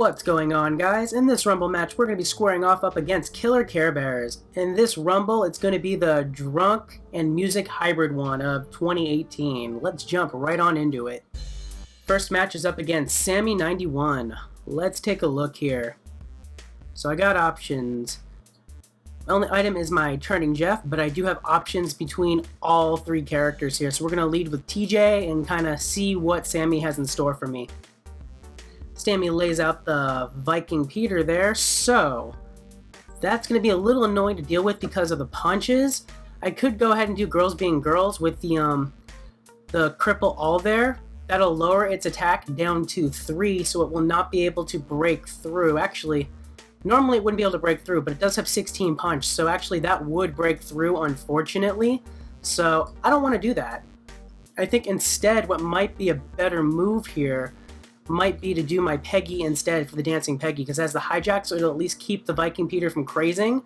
What's going on, guys? In this Rumble match, we're going to be squaring off up against Killer Care Bears. In this Rumble, it's going to be the Drunk and Music Hybrid one of 2018. Let's jump right on into it. First match is up against Sammy91. Let's take a look here. So I got options. My only item is my Turning Jeff, but I do have options between all three characters here. So we're going to lead with TJ and kind of see what Sammy has in store for me. Sammy lays out the Viking Peter there, so that's going to be a little annoying to deal with because of the punches. I could go ahead and do Girls Being Girls with the Cripple All there. That'll lower its attack down to 3, so it will not be able to break through. Actually, normally it wouldn't be able to break through, but it does have 16 punch, so actually that would break through, unfortunately. So I don't want to do that. I think instead what might be a better move here might be to do my Peggy instead for the Dancing Peggy, because it has the hijack, so it'll at least keep the Viking Peter from crazing,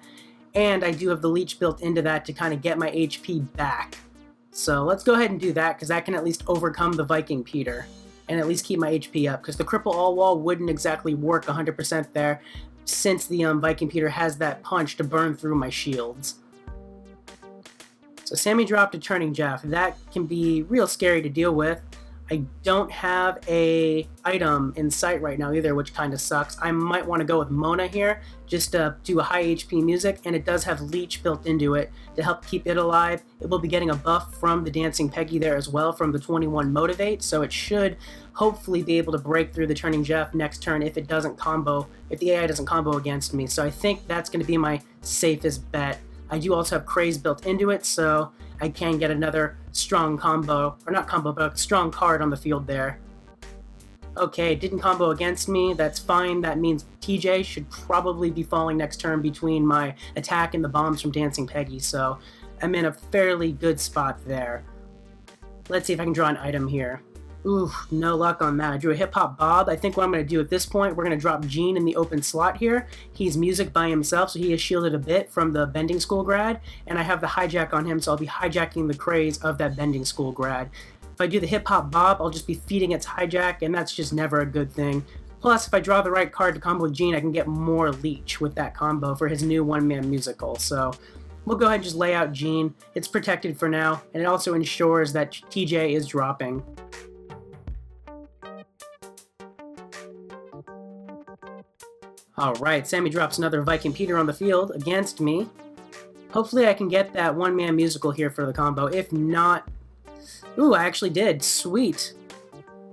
and I do have the leech built into that to kind of get my HP back. So let's go ahead and do that, because that can at least overcome the Viking Peter and at least keep my HP up, because the Cripple All wall wouldn't exactly work 100% there, since the Viking Peter has that punch to burn through my shields. So Sammy dropped a Turning Jeff. That can be real scary to deal with. I don't have a item in sight right now either, which kind of sucks. I might want to go with Mona here, just to do a high HP music, and it does have Leech built into it to help keep it alive. It will be getting a buff from the Dancing Peggy there as well from the 21 Motivate, so it should hopefully be able to break through the Turning Jeff next turn if it doesn't combo, if the AI doesn't combo against me. So I think that's going to be my safest bet. I do also have Craze built into it, so I can get another strong combo, or not combo, but a strong card on the field there. Okay, it didn't combo against me, that's fine. That means TJ should probably be falling next turn between my attack and the bombs from Dancing Peggy, so I'm in a fairly good spot there. Let's see if I can draw an item here. Ooh, no luck on that. I drew a Hip Hop Bob. I think what I'm going to do at this point, we're going to drop Gene in the open slot here. He's music by himself, so he is shielded a bit from the Bending School grad, and I have the hijack on him, so I'll be hijacking the craze of that Bending School grad. If I do the Hip Hop Bob, I'll just be feeding its hijack, and that's just never a good thing. Plus, if I draw the right card to combo with Gene, I can get more Leech with that combo for his new one-man musical, so we'll go ahead and just lay out Gene. It's protected for now, and it also ensures that TJ is dropping. Alright, Sammy drops another Viking Peter on the field against me. Hopefully I can get that one-man musical here for the combo. If not... Ooh, I actually did. Sweet.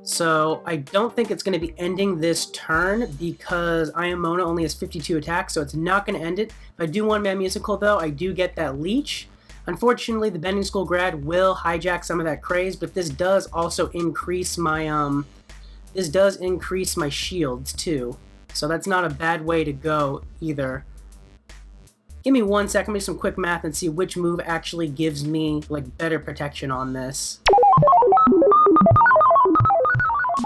So I don't think it's going to be ending this turn because I Am Mona only has 52 attacks, so it's not going to end it. If I do one-man musical, though, I do get that Leech. Unfortunately, the Bending School grad will hijack some of that craze, but this does also increase my, shields, too. So that's not a bad way to go either. Give me 1 second, make some quick math and see which move actually gives me like better protection on this.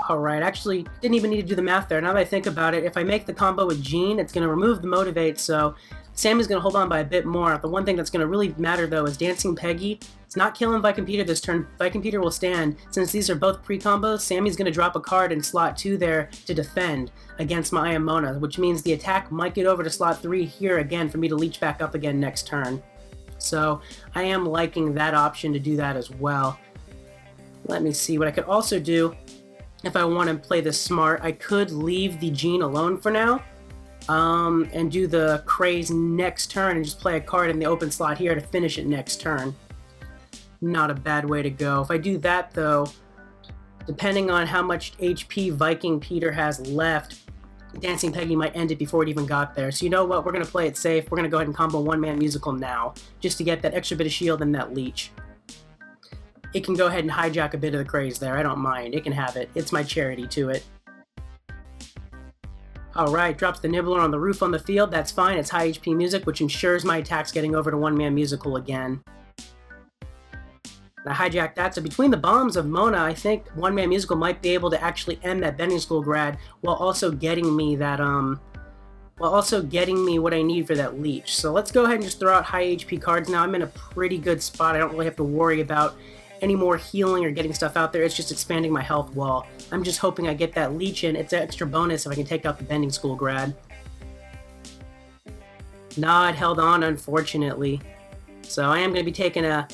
Alright, actually didn't even need to do the math there. Now that I think about it, if I make the combo with Gene, it's going to remove the Motivate, so Sammy's going to hold on by a bit more. The one thing that's going to really matter though is Dancing Peggy. It's not killing Viking Peter this turn. Viking Peter will stand. Since these are both pre-combos, Sammy's going to drop a card in slot 2 there to defend against my I Am Mona, which means the attack might get over to slot 3 here again for me to leech back up again next turn. So I am liking that option to do that as well. Let me see what I could also do. If I want to play this smart, I could leave the Gene alone for now. And do the Craze next turn and just play a card in the open slot here to finish it next turn. Not a bad way to go. If I do that though, depending on how much HP Viking Peter has left, Dancing Peggy might end it before it even got there. So you know what, we're going to play it safe. We're going to go ahead and combo one-man musical now, just to get that extra bit of shield and that Leech. It can go ahead and hijack a bit of the craze there, I don't mind. It can have it. It's my charity to it. Alright, drops the Nibbler on the roof on the field. That's fine. It's high HP music, which ensures my attacks getting over to one-man musical again. I hijacked that, so between the bombs of Mona, I think one-man musical might be able to actually end that Bending School grad while also getting me that, what I need for that Leech. So let's go ahead and just throw out high HP cards now. I'm in a pretty good spot. I don't really have to worry about any more healing or getting stuff out there. It's just expanding my health wall. I'm just hoping I get that leech in. It's an extra bonus if I can take out the bending school grad. Nah, it held on, unfortunately. So I am going to be taking a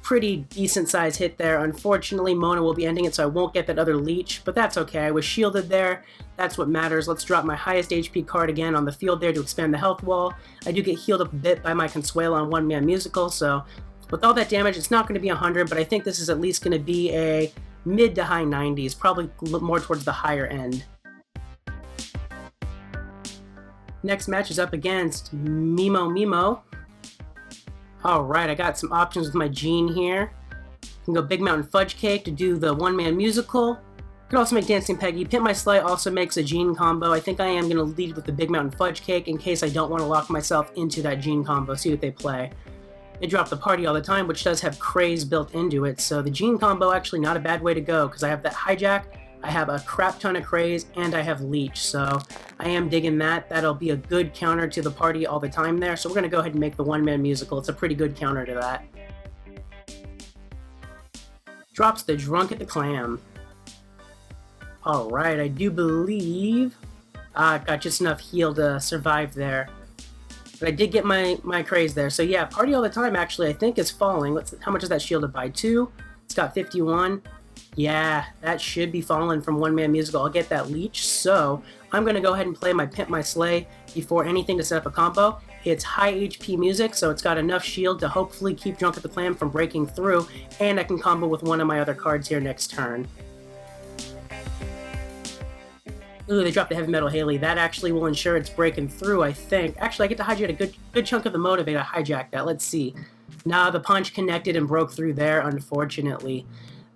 pretty decent size hit there. Unfortunately, Mona will be ending it, so I won't get that other leech, but that's okay. I was shielded there. That's what matters. Let's drop my highest HP card again on the field there to expand the health wall. I do get healed up a bit by my Consuelo on One Man Musical, so with all that damage, it's not going to be 100, but I think this is at least going to be a mid to high 90s, probably more towards the higher end. Next match is up against Mimo. Alright, I got some options with my Gene here. I can go Big Mountain Fudge Cake to do the one-man musical. I can also make Dancing Peggy. Pimp My Sleigh also makes a Gene combo. I think I am going to lead with the Big Mountain Fudge Cake in case I don't want to lock myself into that Gene combo, see what they play. They drop the Party All the Time, which does have Craze built into it, so the Gene combo actually not a bad way to go, because I have that Hijack, I have a crap ton of Craze, and I have Leech, so I am digging that. That'll be a good counter to the Party All the Time there, so we're going to go ahead and make the one-man musical. It's a pretty good counter to that. Drops the Drunk at the Clam. Alright, I do believe I got just enough heal to survive there. But I did get my Craze there, so yeah, Party All the Time actually I think is falling. How much is that shielded by? 2? It's got 51. Yeah, that should be falling from One Man Musical. I'll get that Leech, so I'm going to go ahead and play my Pimp My Sleigh before anything to set up a combo. It's high HP music, so it's got enough shield to hopefully keep Drunk at the Clam from breaking through, and I can combo with one of my other cards here next turn. Ooh, they dropped the Heavy Metal Haley. That actually will ensure it's breaking through, I think. Actually, I get to hijack a good chunk of the Motivate. I hijacked that. Let's see. Nah, the punch connected and broke through there, unfortunately.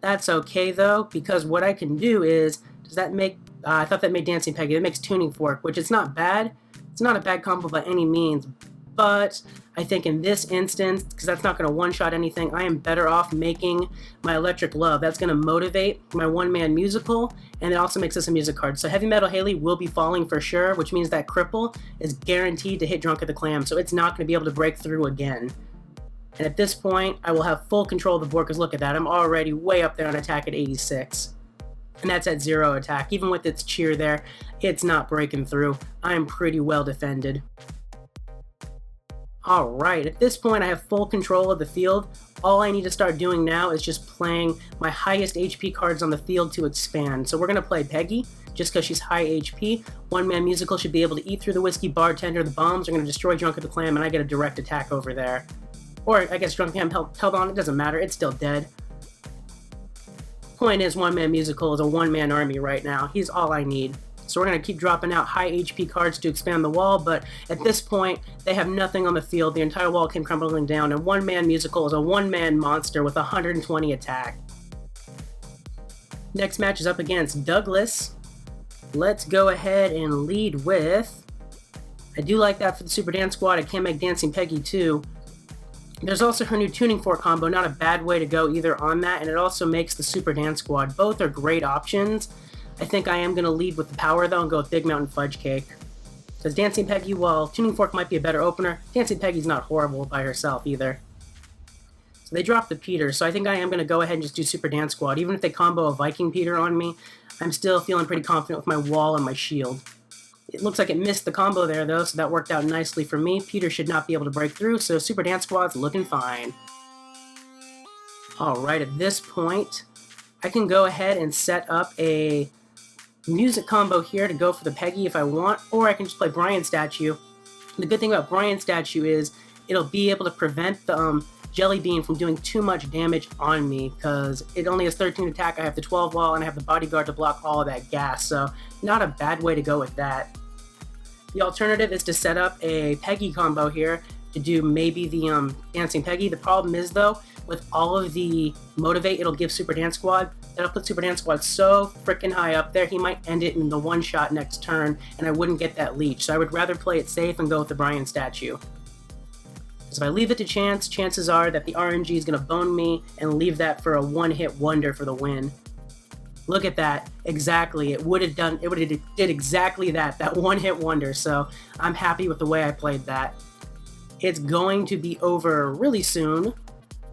That's okay, though, because what I can do is... Does that make... I thought that made Dancing Peggy. That makes Tuning Fork, which is not bad. It's not a bad combo by any means, but I think in this instance, because that's not going to one-shot anything, I am better off making my Electric Love. That's going to motivate my one-man musical, and it also makes this a music card. So Heavy Metal Haley will be falling for sure, which means that Cripple is guaranteed to hit Drunk at the Clam, so it's not going to be able to break through again. And at this point, I will have full control of the board, because look at that, I'm already way up there on attack at 86. And that's at 0 attack. Even with its cheer there, it's not breaking through. I'm pretty well defended. Alright, at this point I have full control of the field. All I need to start doing now is just playing my highest HP cards on the field to expand. So we're going to play Peggy, just because she's high HP. One Man Musical should be able to eat through the Whiskey Bartender. The bombs are going to destroy Drunk at the Clam, and I get a direct attack over there. Or I guess Drunk at the Clam held on, it doesn't matter, it's still dead. Point is, One Man Musical is a one-man army right now. He's all I need. So we're going to keep dropping out high HP cards to expand the wall, but at this point, they have nothing on the field. The entire wall came crumbling down, and One Man Musical is a one-man monster with 120 attack. Next match is up against Douglas. Let's go ahead and lead with... I do like that for the Super Dance Squad. I can make Dancing Peggy too. There's also her new Tuning Fork combo, not a bad way to go either on that, and it also makes the Super Dance Squad. Both are great options. I think I am going to lead with the power, though, and go with Big Mountain Fudge Cake. Because Dancing Peggy, while Tuning Fork might be a better opener, Dancing Peggy's not horrible by herself either. So they dropped the Peter, so I think I am going to go ahead and just do Super Dance Squad. Even if they combo a Viking Peter on me, I'm still feeling pretty confident with my wall and my shield. It looks like it missed the combo there, though, so that worked out nicely for me. Peter should not be able to break through, so Super Dance Squad's looking fine. Alright, at this point, I can go ahead and set up a music combo here to go for the Peggy if I want, or I can just play Brian Statue. The good thing about Brian Statue is it'll be able to prevent the Jelly Bean from doing too much damage on me, because it only has 13 attack, I have the 12 wall, and I have the Bodyguard to block all of that gas, so not a bad way to go with that. The alternative is to set up a Peggy combo here to do maybe the Dancing Peggy. The problem is, though, with all of the Motivate it'll give Super Dance Squad, that'll put Super Dance Squad so freaking high up there, he might end it in the one-shot next turn, and I wouldn't get that Leech. So I would rather play it safe and go with the Brian Statue. Because if I leave it to chance, chances are that the RNG is going to bone me and leave that for a one-hit wonder for the win. Look at that. Exactly. It would have did exactly that one-hit wonder, so I'm happy with the way I played that. It's going to be over really soon.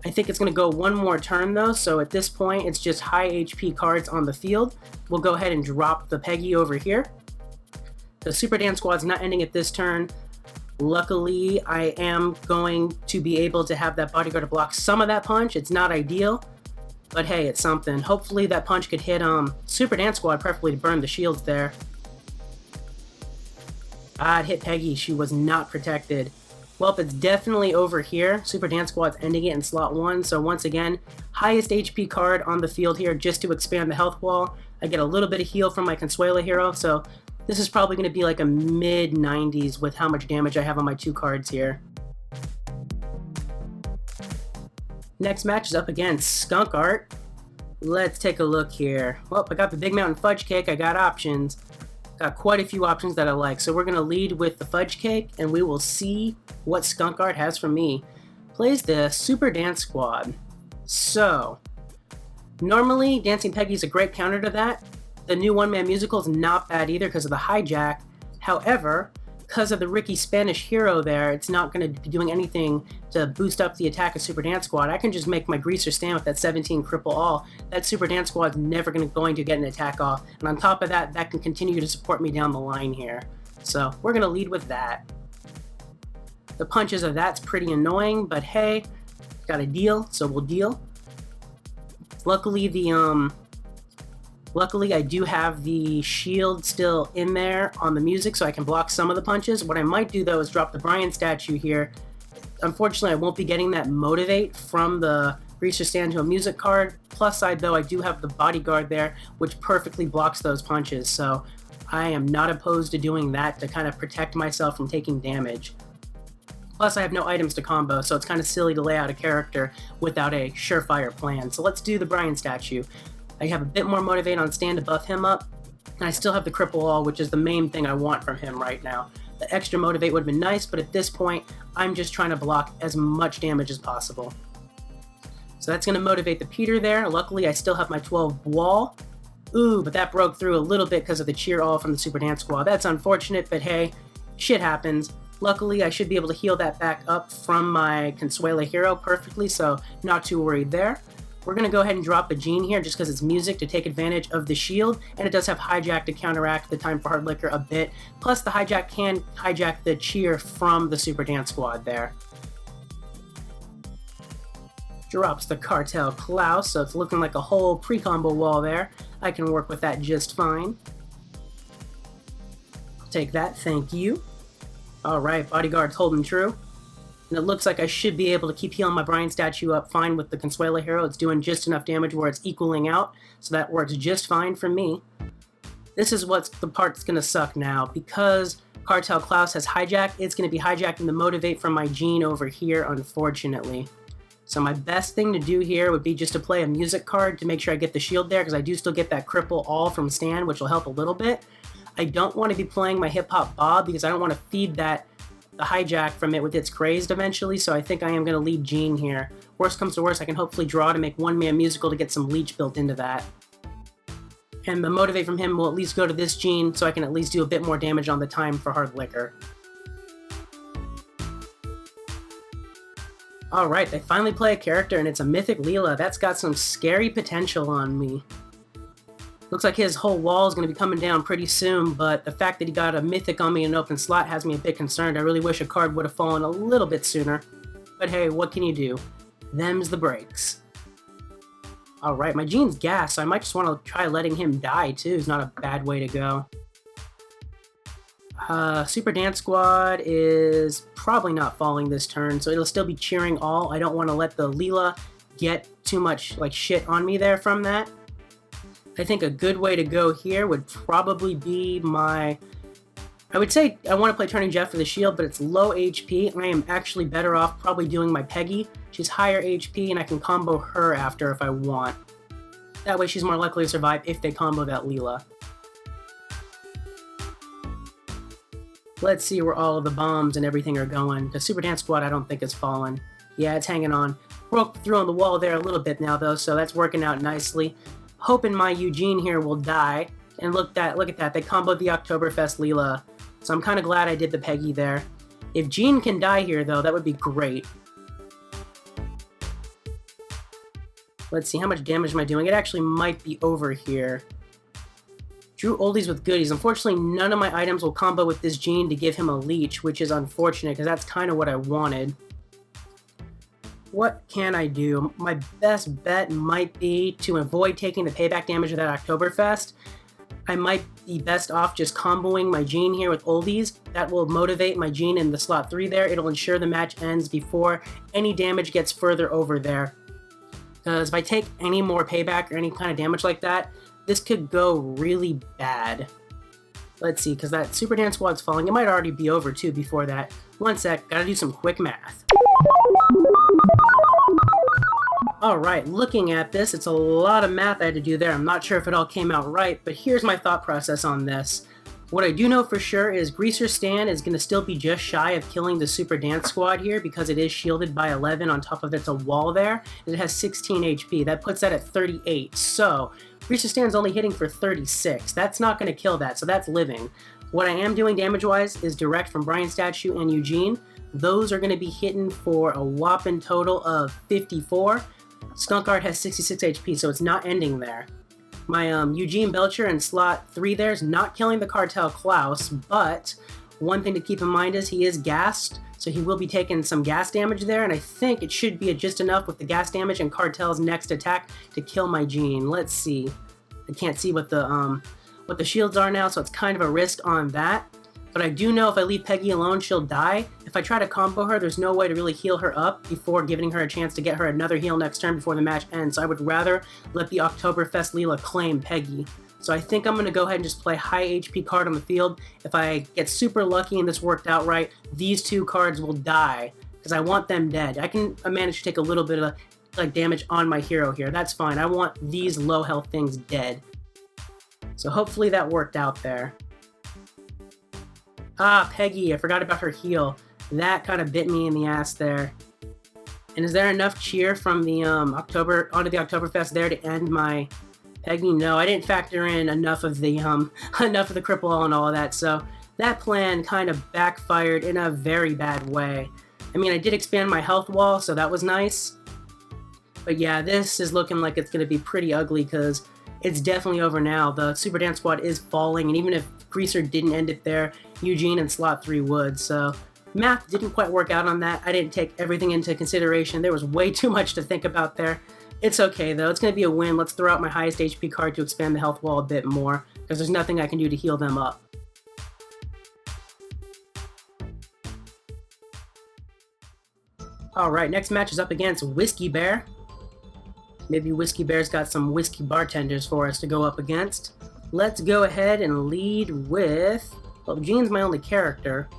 I think it's going to go one more turn though, so at this point it's just high HP cards on the field. We'll go ahead and drop the Peggy over here. The Super Dance Squad's not ending at this turn. Luckily, I am going to be able to have that bodyguard to block some of that punch. It's not ideal, but hey, it's something. Hopefully that punch could hit Super Dance Squad, preferably to burn the shields there. Ah, it hit Peggy. She was not protected. Well, it's definitely over here. Super Dance Squad's ending it in slot 1, so once again, highest HP card on the field here just to expand the health wall. I get a little bit of heal from my Consuela hero, so this is probably going to be like a mid-90s with how much damage I have on my 2 cards here. Next match is up against Skunk Art. Let's take a look here. Well, I got the Big Mountain Fudge Cake. I got options. Got quite a few options that I like. So we're going to lead with the Fudge Cake, and we will see what Skunk Art has for me. Plays the Super Dance Squad. So, normally, Dancing Peggy is a great counter to that. The new one-man musical is not bad either because of the hijack. However, because of the Ricky Spanish hero there, it's not going to be doing anything to boost up the attack of Super Dance Squad. I can just make my Greaser stand with that 17 cripple all. That Super Dance Squad's never going to get an attack off. And on top of that, that can continue to support me down the line here. So we're going to lead with that. The punches of that's pretty annoying, but hey, got a deal, so we'll deal. Luckily, I do have the shield still in there on the music, so I can block some of the punches. What I might do, though, is drop the Brian statue here. Unfortunately, I won't be getting that Motivate from the Greaser stand to a music card. Plus side, though, I do have the bodyguard there, which perfectly blocks those punches. So I am not opposed to doing that to kind of protect myself from taking damage. Plus, I have no items to combo, so it's kind of silly to lay out a character without a surefire plan. So let's do the Brian statue. I have a bit more Motivate on stand to buff him up, and I still have the Cripple All, which is the main thing I want from him right now. The extra Motivate would have been nice, but at this point, I'm just trying to block as much damage as possible. So that's going to motivate the Peter there. Luckily, I still have my 12 wall. Ooh, but that broke through a little bit because of the Cheer All from the Super Dance Squad. That's unfortunate, but hey, shit happens. Luckily, I should be able to heal that back up from my Consuela hero perfectly, so not too worried there. We're going to go ahead and drop a Gene here just because it's music to take advantage of the shield, and it does have hijack to counteract the time for hard liquor a bit. Plus, the hijack can hijack the cheer from the Super Dance Squad there. Drops the Cartel Klaus, so it's looking like a whole pre-combo wall there. I can work with that just fine. Take that, thank you. Alright, bodyguard's holding true. And it looks like I should be able to keep healing my Brian statue up fine with the Consuela hero. It's doing just enough damage where it's equaling out, so that works just fine for me. This is what's the part that's going to suck now. Because Cartel Klaus has hijack, it's going to be hijacking the Motivate from my Gene over here, unfortunately. So my best thing to do here would be just to play a music card to make sure I get the shield there, because I do still get that Cripple All from Stan, which will help a little bit. I don't want to be playing my Hip Hop Bob, because I don't want to feed the hijack from it with its crazed eventually, so I think I am going to lead Gene here. Worst comes to worst, I can hopefully draw to make one-man musical to get some leech built into that. And the Motivate from him will at least go to this Gene, so I can at least do a bit more damage on the time for hard liquor. Alright, they finally play a character, and it's a Mythic Leela. That's got some scary potential on me. Looks like his whole wall is going to be coming down pretty soon, but the fact that he got a Mythic on me in an open slot has me a bit concerned. I really wish a card would have fallen a little bit sooner. But hey, what can you do? Them's the breaks. Alright, my Gene's gas, so I might just want to try letting him die too. It's not a bad way to go. Super Dance Squad is probably not falling this turn, so it'll still be cheering all. I don't want to let the Leela get too much shit on me there from that. I think a good way to go here would probably be I would say I want to play Turning Jeff for the shield, but it's low HP, and I am actually better off probably doing my Peggy. She's higher HP, and I can combo her after if I want. That way she's more likely to survive if they combo that Leela. Let's see where all of the bombs and everything are going, because Super Dance Squad I don't think is fallen. Yeah, it's hanging on. Broke through on the wall there a little bit now, though, so that's working out nicely. Hoping my Eugene here will die. And look at that, they comboed the Oktoberfest Leela. So I'm kind of glad I did the Peggy there. If Gene can die here, though, that would be great. Let's see, how much damage am I doing? It actually might be over here. Drew oldies with goodies. Unfortunately, none of my items will combo with this gene to give him a leech, which is unfortunate because that's kind of what I wanted. What can I do? My best bet might be to avoid taking the payback damage of that Oktoberfest. I might be best off just comboing my gene here with oldies. That will motivate my gene in the slot 3 there. It'll ensure the match ends before any damage gets further over there. Because if I take any more payback or any kind of damage like that, this could go really bad. Let's see, because that Super Dance Squad's falling. It might already be over too before that. One sec, gotta do some quick math. Alright, looking at this, it's a lot of math I had to do there. I'm not sure if it all came out right, but here's my thought process on this. What I do know for sure is Greaser Stan is going to still be just shy of killing the Super Dance Squad here because it is shielded by 11 on top of it's a wall there, and it has 16 HP. That puts that at 38, so Greaser Stan's only hitting for 36. That's not going to kill that, so that's living. What I am doing damage-wise is direct from Brian Statue and Eugene. Those are going to be hitting for a whopping total of 54. Skunkard has 66 HP, so it's not ending there. My Eugene Belcher in slot 3 there is not killing the Cartel Klaus, but one thing to keep in mind is he is gassed, so he will be taking some gas damage there, and I think it should be just enough with the gas damage and Cartel's next attack to kill my Gene. Let's see. I can't see what the shields are now, so it's kind of a risk on that. But I do know if I leave Peggy alone, she'll die. If I try to combo her, there's no way to really heal her up before giving her a chance to get her another heal next turn before the match ends. So I would rather let the Oktoberfest Leela claim Peggy. So I think I'm going to go ahead and just play high HP card on the field. If I get super lucky and this worked out right, these two cards will die because I want them dead. I can manage to take a little bit of damage on my hero here. That's fine. I want these low health things dead. So hopefully that worked out there. Ah, Peggy, I forgot about her heal. That kind of bit me in the ass there. And is there enough cheer from the onto the Oktoberfest there to end my Peggy? No, I didn't factor in enough of the cripple wall and all of that, so that plan kind of backfired in a very bad way. I mean, I did expand my health wall, so that was nice. But yeah, this is looking like it's going to be pretty ugly because it's definitely over now. The Super Dance Squad is falling, and even if Greaser didn't end it there, Eugene in slot 3 would. So math didn't quite work out on that. I didn't take everything into consideration. There was way too much to think about there. It's okay though. It's going to be a win. Let's throw out my highest HP card to expand the health wall a bit more because there's nothing I can do to heal them up. Alright, next match is up against Whiskey Bear. Maybe Whiskey Bear's got some whiskey bartenders for us to go up against. Let's go ahead and lead with... Well, Gene's my only character.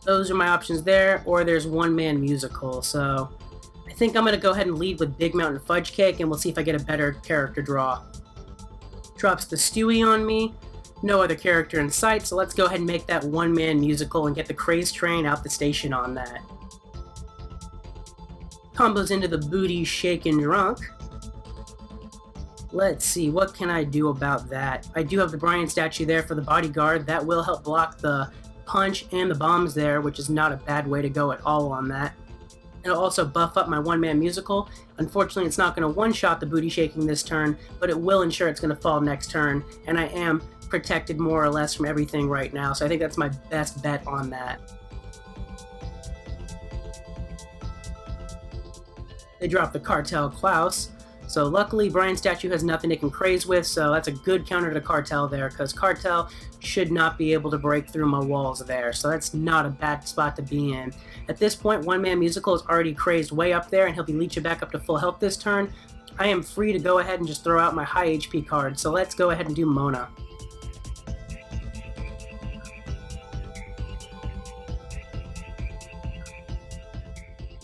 Those are my options there, or there's one-man musical, so... I think I'm going to go ahead and lead with Big Mountain Fudge Cake, and we'll see if I get a better character draw. Drops the Stewie on me. No other character in sight, so let's go ahead and make that one-man musical and get the Craze Train out the station on that. Combos into the Booty Shakin' Drunk. Let's see, what can I do about that? I do have the Brian statue there for the bodyguard. That will help block the punch and the bombs there, which is not a bad way to go at all on that. It'll also buff up my one-man musical. Unfortunately, it's not going to one-shot the booty shaking this turn, but it will ensure it's going to fall next turn, and I am protected more or less from everything right now, so I think that's my best bet on that. They drop the Cartel Klaus. So luckily, Brian Statue has nothing it can craze with, so that's a good counter to Cartel there, because Cartel should not be able to break through my walls there, so that's not a bad spot to be in. At this point, One Man Musical is already crazed way up there, and he'll be leeching back up to full health this turn. I am free to go ahead and just throw out my high HP card, so let's go ahead and do Mona.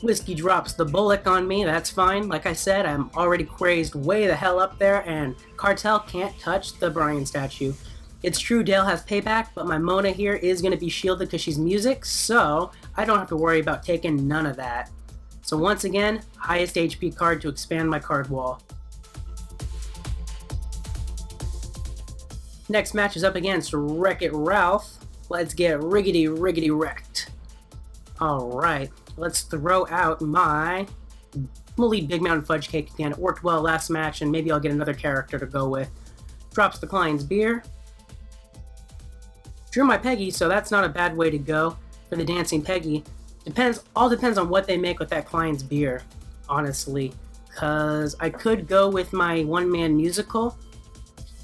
Whiskey drops the Bullock on me, that's fine. Like I said, I'm already crazed way the hell up there, and Cartel can't touch the Brian statue. It's true Dale has payback, but my Mona here is going to be shielded because she's music, so I don't have to worry about taking none of that. So once again, highest HP card to expand my card wall. Next match is up against Wreck-It Ralph. Let's get riggedy wrecked. Alright. let's throw out my... I'm gonna lead Big Mountain Fudge Cake again. It worked well last match, and maybe I'll get another character to go with. Drops the Klein's beer. Drew my Peggy, so that's not a bad way to go for the Dancing Peggy. All depends on what they make with that Klein's beer, honestly. Because I could go with my one-man musical.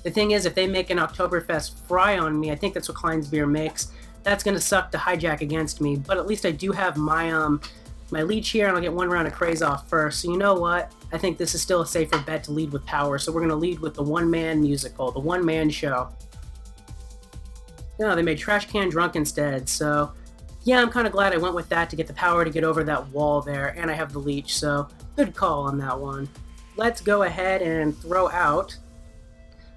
The thing is, if they make an Oktoberfest fry on me, I think that's what Klein's beer makes, that's going to suck to hijack against me. But at least I do have my my leech here, and I'll get one round of craze off first. So you know what? I think this is still a safer bet to lead with power. So we're going to lead with the one-man musical, the one-man show. No, they made Trash Can Drunk instead, so yeah, I'm kind of glad I went with that to get the power to get over that wall there, and I have the leech, so good call on that one. Let's go ahead and throw out...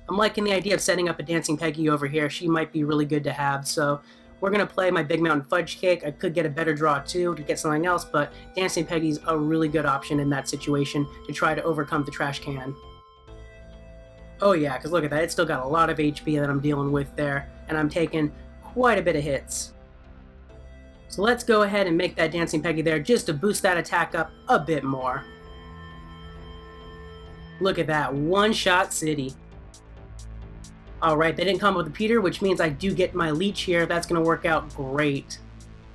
I'm liking the idea of setting up a Dancing Peggy over here. She might be really good to have, so we're going to play my Big Mountain Fudge Cake. I could get a better draw too to get something else, but Dancing Peggy's a really good option in that situation to try to overcome the trash can. Oh yeah, because look at that, it's still got a lot of HP that I'm dealing with there, and I'm taking quite a bit of hits. So let's go ahead and make that Dancing Peggy there just to boost that attack up a bit more. Look at that, one-shot city. Alright, they didn't come up with a Peter, which means I do get my leech here. That's going to work out great.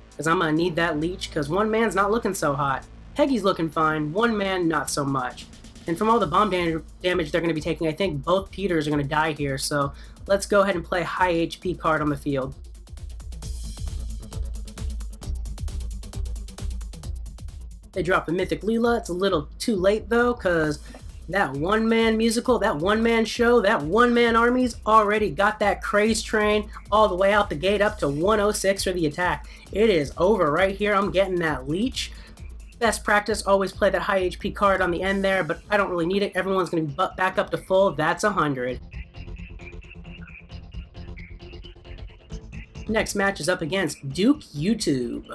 Because I'm going to need that leech, because one man's not looking so hot. Peggy's looking fine, one man not so much. And from all the bomb damage they're going to be taking, I think both Peters are going to die here, so let's go ahead and play a high HP card on the field. They drop the Mythic Leela. It's a little too late, though, because that one-man musical, that one-man show, that one-man army's already got that craze train all the way out the gate up to 106 for the attack. It is over right here. I'm getting that leech. Best practice, always play that high HP card on the end there, but I don't really need it. Everyone's going to be back up to full. That's 100. Next match is up against Duke YouTube.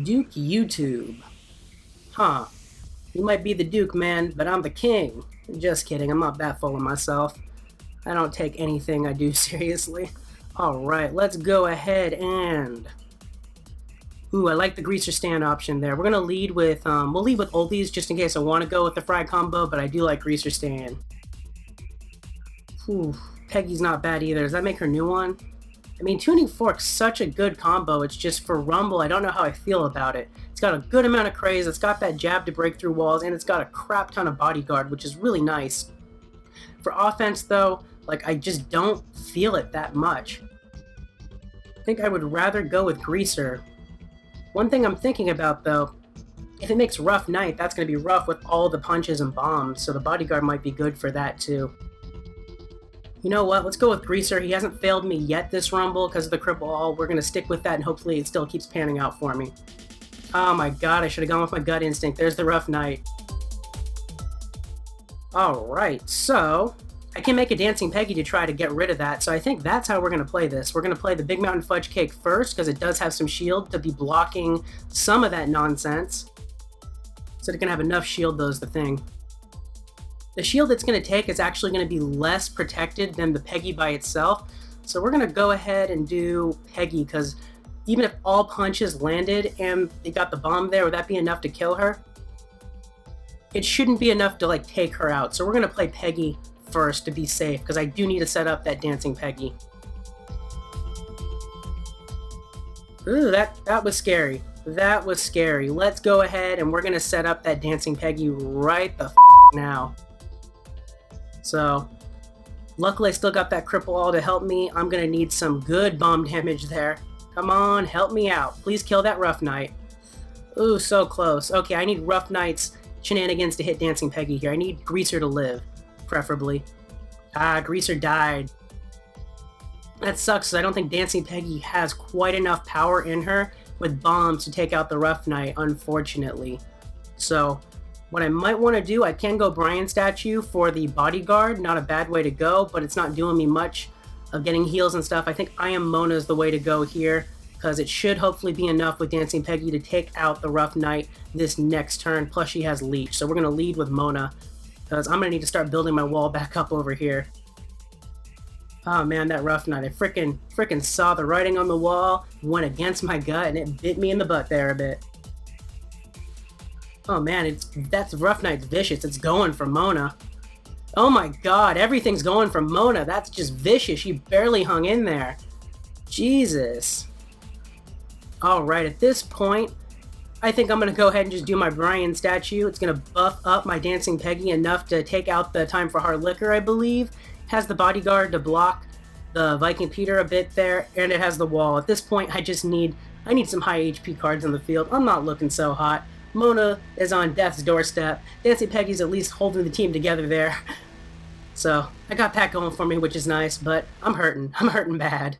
Duke YouTube. Huh. You might be the Duke, man, but I'm the King. Just kidding, I'm not that full of myself. I don't take anything I do seriously. Alright, let's go ahead and... Ooh, I like the Greaser Stand option there. We're going to lead with, we'll lead with oldies just in case I want to go with the Fry combo, but I do like Greaser Stand. Ooh, Peggy's not bad either. Does that make her new one? I mean, Tuning Fork's such a good combo. It's just for Rumble, I don't know how I feel about it. It's got a good amount of craze, it's got that jab to break through walls, and it's got a crap ton of bodyguard, which is really nice. For offense, though, like, I just don't feel it that much. I think I would rather go with Greaser. One thing I'm thinking about, though, if it makes Rough Night, that's going to be rough with all the punches and bombs, so the bodyguard might be good for that, too. You know what, let's go with Greaser. He hasn't failed me yet this Rumble because of the cripple all. We're going to stick with that, and hopefully it still keeps panning out for me. Oh my god, I should have gone with my gut instinct. There's the Rough Night. Alright, so I can make a Dancing Peggy to try to get rid of that, so I think that's how we're going to play this. We're going to play the Big Mountain Fudge Cake first, because it does have some shield to be blocking some of that nonsense. So it can have enough shield, though, is the thing. The shield it's going to take is actually going to be less protected than the Peggy by itself, so we're going to go ahead and do Peggy, because even if all punches landed and they got the bomb there, would that be enough to kill her? It shouldn't be enough to, like, take her out, so we're going to play Peggy first to be safe, because I do need to set up that Dancing Peggy. Ooh, that was scary. That was scary. Let's go ahead and we're going to set up that Dancing Peggy right the now. So, luckily I still got that cripple all to help me. I'm going to need some good bomb damage there. Come on, help me out. Please kill that Rough Knight. Ooh, so close. Okay, I need Rough Knight's shenanigans to hit Dancing Peggy here. I need Greaser to live, preferably. Ah, Greaser died. That sucks, because I don't think Dancing Peggy has quite enough power in her with bombs to take out the Rough Knight, unfortunately. So, what I might want to do, I can go Brian Statue for the bodyguard. Not a bad way to go, but it's not doing me much of getting heals and stuff. I think I Am Mona is the way to go here, because it should hopefully be enough with Dancing Peggy to take out the Rough Knight this next turn, plus she has Leech. So we're going to lead with Mona, because I'm going to need to start building my wall back up over here. Oh man, that Rough Knight, I frickin' saw the writing on the wall, went against my gut, and it bit me in the butt there a bit. Oh man, that's Rough Knight's vicious. It's going for Mona. Oh my god, everything's going for Mona. That's just vicious. She barely hung in there. Jesus. Alright, at this point, I think I'm going to go ahead and just do my Brian statue. It's going to buff up my Dancing Peggy enough to take out the Time for Hard Liquor, I believe. Has the bodyguard to block the Viking Peter a bit there, and it has the wall. At this point, I need some high HP cards on the field. I'm not looking so hot. Mona is on death's doorstep. Dancing Peggy's at least holding the team together there. So, I got that going for me, which is nice, but I'm hurting. I'm hurting bad.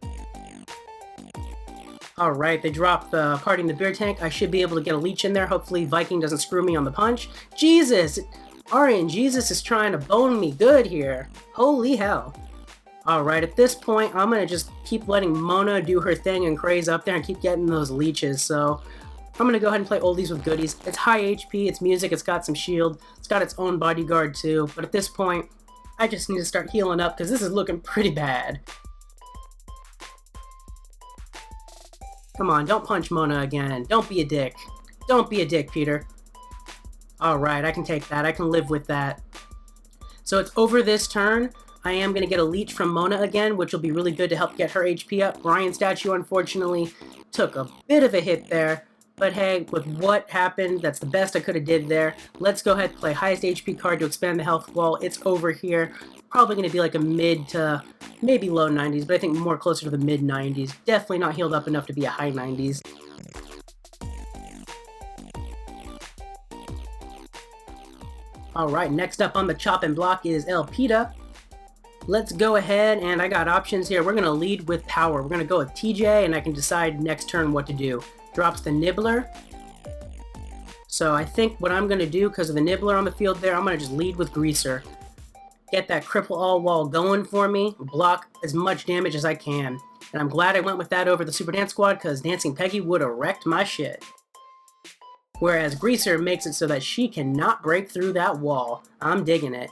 Alright, they dropped the party in the beer tank. I should be able to get a leech in there. Hopefully Viking doesn't screw me on the punch. Jesus! Aryan Jesus is trying to bone me good here. Holy hell. Alright, at this point, I'm going to just keep letting Mona do her thing and craze up there and keep getting those leeches. So, I'm going to go ahead and play oldies with goodies. It's high HP, it's music, it's got some shield. It's got its own bodyguard too. But at this point, I just need to start healing up because this is looking pretty bad. Come on, don't punch Mona again. Don't be a dick. Don't be a dick, Peter. Alright, I can take that. I can live with that. So it's over this turn. I am going to get a leech from Mona again, which will be really good to help get her HP up. Brian statue, unfortunately, took a bit of a hit there. But hey, with what happened, that's the best I could have did there. Let's go ahead and play highest HP card to expand the health wall. It's over here. Probably going to be like a mid to maybe low 90s, but I think more closer to the mid 90s. Definitely not healed up enough to be a high 90s. Alright, next up on the chopping block is El Pita. Let's go ahead, and I got options here. We're going to lead with power. We're going to go with TJ, and I can decide next turn what to do. Drops the Nibbler. So I think what I'm going to do, because of the Nibbler on the field there, I'm going to just lead with Greaser. Get that cripple all wall going for me, block as much damage as I can. And I'm glad I went with that over the Super Dance Squad, because Dancing Peggy would have wrecked my shit. Whereas Greaser makes it so that she cannot break through that wall. I'm digging it.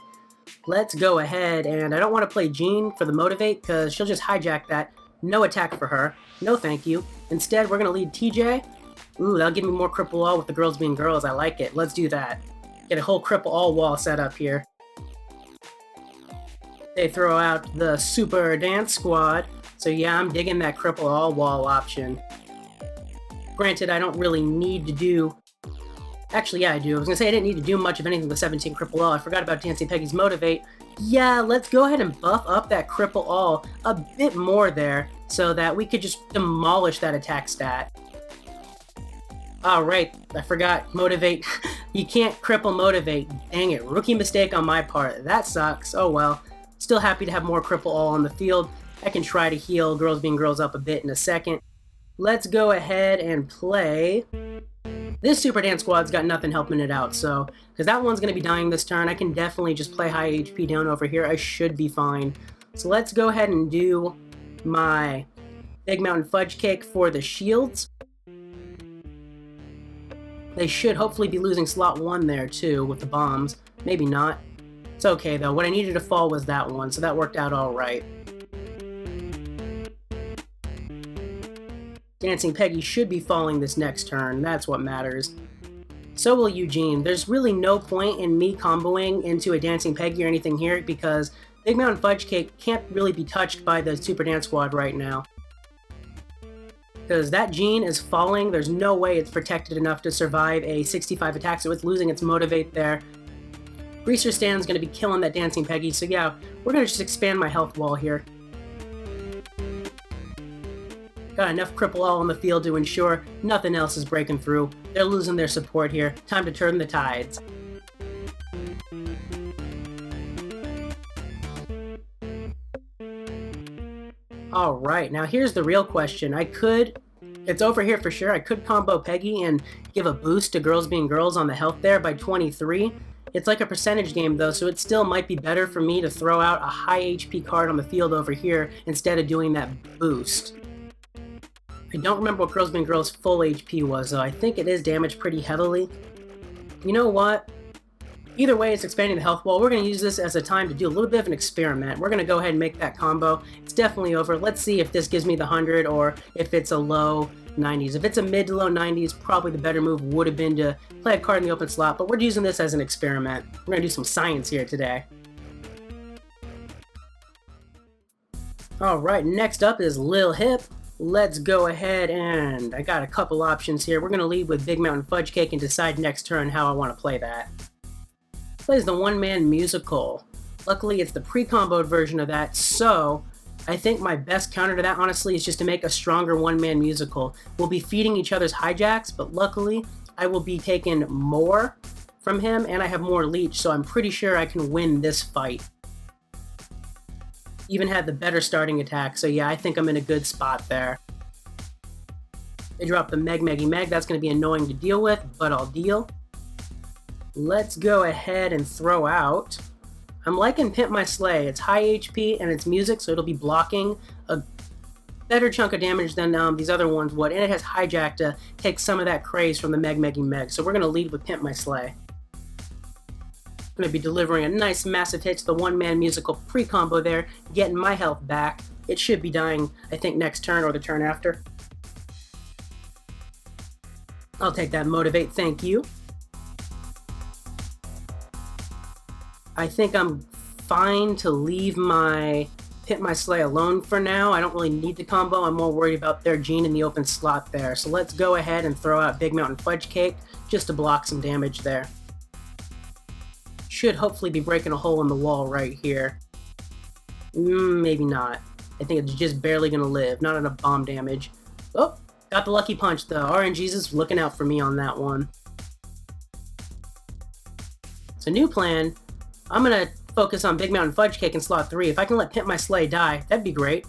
Let's go ahead, and I don't want to play Jean for the Motivate, because she'll just hijack that. No attack for her. No thank you. Instead, we're going to lead TJ. Ooh, that'll give me more cripple all with the girls being girls. I like it. Let's do that. Get a whole cripple all wall set up here. They throw out the Super Dance Squad. So yeah, I'm digging that cripple all wall option. Granted, I don't really need to do... Actually, yeah, I do. I was going to say I didn't need to do much of anything with 17 cripple all. I forgot about Dancing Peggy's Motivate. Yeah, let's go ahead and buff up that cripple all a bit more there so that we could just demolish that attack stat. Alright, I forgot. Motivate. You can't cripple Motivate. Dang it. Rookie mistake on my part. That sucks. Oh well. Still happy to have more cripple all on the field. I can try to heal girls being girls up a bit in a second. Let's go ahead and play... This Super Dance Squad's got nothing helping it out, so... Because that one's going to be dying this turn, I can definitely just play high HP down over here. I should be fine. So let's go ahead and do my Big Mountain Fudge Cake for the shields. They should hopefully be losing slot 1 there, too, with the bombs. Maybe not. It's okay, though. What I needed to fall was that one, so that worked out alright. Dancing Peggy should be falling this next turn. That's what matters. So will Eugene. There's really no point in me comboing into a Dancing Peggy or anything here because Big Mountain Fudge Cake can't really be touched by the Super Dance Squad right now. Because that Jean is falling. There's no way it's protected enough to survive a 65 attack, so it's losing its Motivate there. Greaser Stan's going to be killing that Dancing Peggy, so yeah, we're going to just expand my health wall here. Got enough cripple all on the field to ensure nothing else is breaking through. They're losing their support here. Time to turn the tides. Alright, now here's the real question. It's over here for sure, I could combo Peggy and give a boost to girls being girls on the health there by 23. It's like a percentage game though, so it still might be better for me to throw out a high HP card on the field over here instead of doing that boost. I don't remember what Girls Being Girls' full HP was, though. I think it is damaged pretty heavily. You know what? Either way, it's expanding the health wall. We're going to use this as a time to do a little bit of an experiment. We're going to go ahead and make that combo. It's definitely over. Let's see if this gives me the 100 or if it's a low 90s. If it's a mid to low 90s, probably the better move would have been to play a card in the open slot, but we're using this as an experiment. We're going to do some science here today. Alright, next up is Lil Hip. Let's go ahead and I got a couple options here. We're going to lead with Big Mountain Fudge Cake and decide next turn how I want to play that. Plays the one-man musical. Luckily, it's the pre-comboed version of that, so I think my best counter to that, honestly, is just to make a stronger one-man musical. We'll be feeding each other's hijacks, but luckily, I will be taking more from him, and I have more leech, so I'm pretty sure I can win this fight. Even had the better starting attack, so yeah, I think I'm in a good spot there. They drop the Meg Meggy Meg. That's going to be annoying to deal with, but I'll deal. Let's go ahead and throw out. I'm liking Pimp My Sleigh. It's high HP and it's music, so it'll be blocking a better chunk of damage than these other ones would, and it has hijack to take some of that craze from the Meg Meggy Meg. So we're going to lead with Pimp My Sleigh. I'm going to be delivering a nice massive hit to the one-man musical pre-combo there, getting my health back. It should be dying, I think, next turn or the turn after. I'll take that motivate, thank you. I think I'm fine to leave my Pimp My Sleigh alone for now. I don't really need the combo. I'm more worried about their Gene in the open slot there. So let's go ahead and throw out Big Mountain Fudge Cake just to block some damage there. Should hopefully be breaking a hole in the wall right here. Maybe not. I think it's just barely going to live. Not enough bomb damage. Oh, got the lucky punch though. RNG's is looking out for me on that one. So new plan. I'm going to focus on Big Mountain Fudge Cake in slot 3. If I can let Pimp My Sleigh die, that'd be great.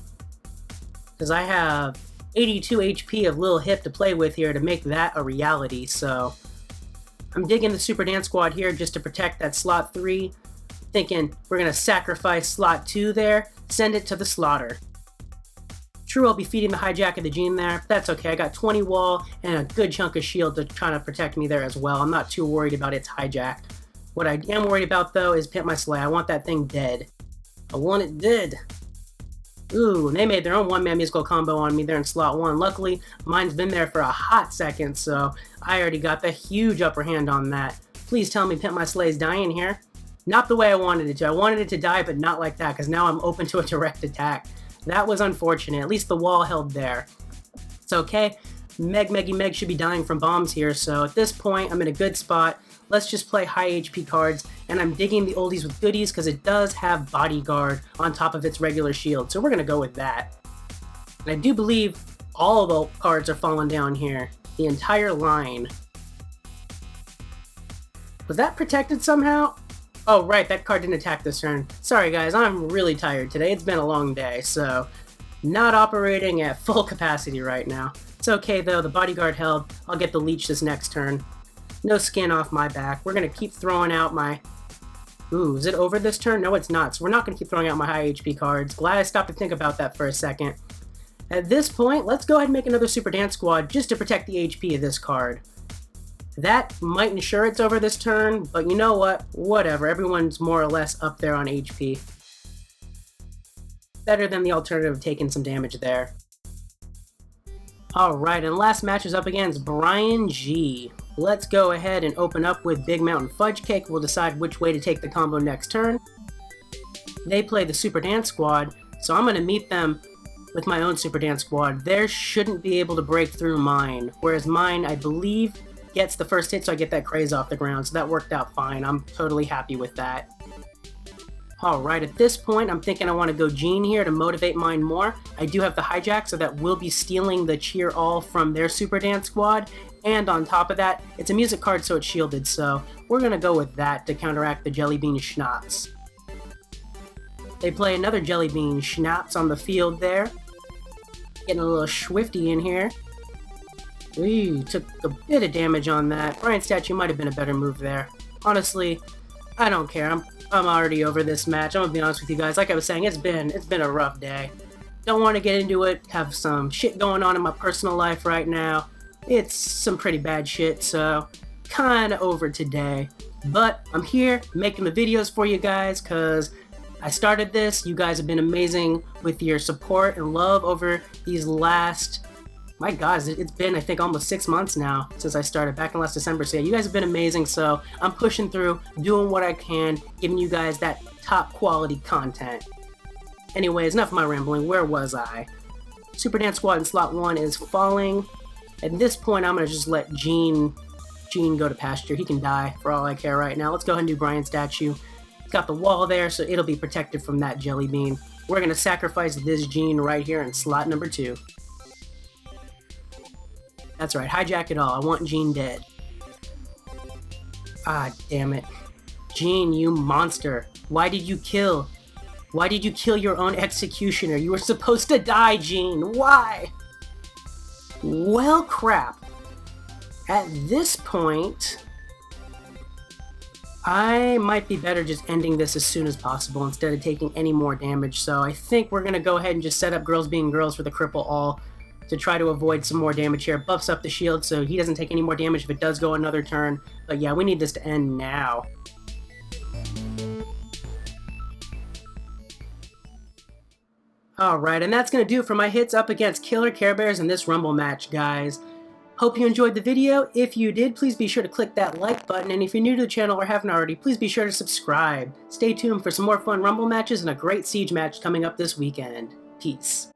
Because I have 82 HP of Lil Hip to play with here to make that a reality, so I'm digging the Super Dance Squad here just to protect that slot 3. Thinking we're going to sacrifice slot 2 there, send it to the slaughter. True, I'll be feeding the hijack of the Gene there. That's okay, I got 20 wall and a good chunk of shield to try to protect me there as well. I'm not too worried about its hijack. What I am worried about, though, is Pimp My Sleigh. I want that thing dead. I want it dead. Ooh, they made their own one-man musical combo on me there in slot 1. Luckily, mine's been there for a hot second, so I already got the huge upper hand on that. Please tell me Pimp My Sleigh's dying here. Not the way I wanted it to. I wanted it to die, but not like that, because now I'm open to a direct attack. That was unfortunate. At least the wall held there. It's okay. Meg Meggy Meg should be dying from bombs here, so at this point, I'm in a good spot. Let's just play high HP cards, and I'm digging the oldies with goodies because it does have Bodyguard on top of its regular shield, so we're going to go with that. And I do believe all of the cards are falling down here. The entire line. Was that protected somehow? Oh right, that card didn't attack this turn. Sorry guys, I'm really tired today. It's been a long day, so not operating at full capacity right now. It's okay though, the Bodyguard held. I'll get the leech this next turn. No skin off my back. We're going to keep throwing out my... Ooh, is it over this turn? No, it's not. So we're not going to keep throwing out my high HP cards. Glad I stopped to think about that for a second. At this point, let's go ahead and make another Super Dance Squad just to protect the HP of this card. That might ensure it's over this turn, but you know what? Whatever. Everyone's more or less up there on HP. Better than the alternative of taking some damage there. Alright, and last match is up against Brian G. Let's go ahead and open up with Big Mountain Fudge Cake. We'll decide which way to take the combo next turn. They play the Super Dance Squad, so I'm going to meet them with my own Super Dance Squad. Theirs shouldn't be able to break through mine, whereas mine, I believe, gets the first hit, so I get that craze off the ground, so that worked out fine. I'm totally happy with that. Alright, at this point, I'm thinking I want to go Gene here to motivate mine more. I do have the hijack, so that will be stealing the Cheer All from their Super Dance Squad. And on top of that, it's a music card, so it's shielded, so we're going to go with that to counteract the Jelly Bean Schnapps. They play another Jelly Bean Schnapps on the field there. Getting a little Schwifty in here. Ooh, took a bit of damage on that. Brian Statue might have been a better move there. Honestly, I don't care. I'm already over this match. I'm gonna be honest with you guys. Like I was saying, it's been a rough day. Don't want to get into it. Have some shit going on in my personal life right now. It's some pretty bad shit, so kind of over today. But I'm here making the videos for you guys because I started this. You guys have been amazing with your support and love over these last, my God, it's been, I think, almost 6 months now since I started back in last December. So yeah, you guys have been amazing. So I'm pushing through, doing what I can, giving you guys that top quality content. Anyways, enough of my rambling. Where was I? Super Dance Squad in slot 1 is falling. At this point, I'm going to just let Gene go to pasture. He can die for all I care right now. Let's go ahead and do Brian's statue. He's got the wall there, so it'll be protected from that jelly bean. We're going to sacrifice this Gene right here in slot number 2. That's right, hijack it all. I want Gene dead. Ah, damn it. Gene, you monster. Why did you kill? Why did you kill your own executioner? You were supposed to die, Gene. Why? Well, crap. At this point, I might be better just ending this as soon as possible instead of taking any more damage. So I think we're going to go ahead and just set up Girls Being Girls for the cripple all to try to avoid some more damage here. Buffs up the shield so he doesn't take any more damage if it does go another turn. But yeah, we need this to end now. Alright, and that's going to do it for my hits up against Killer Care Bears in this Rumble match, guys. Hope you enjoyed the video. If you did, please be sure to click that like button, and if you're new to the channel or haven't already, please be sure to subscribe. Stay tuned for some more fun Rumble matches and a great Siege match coming up this weekend. Peace.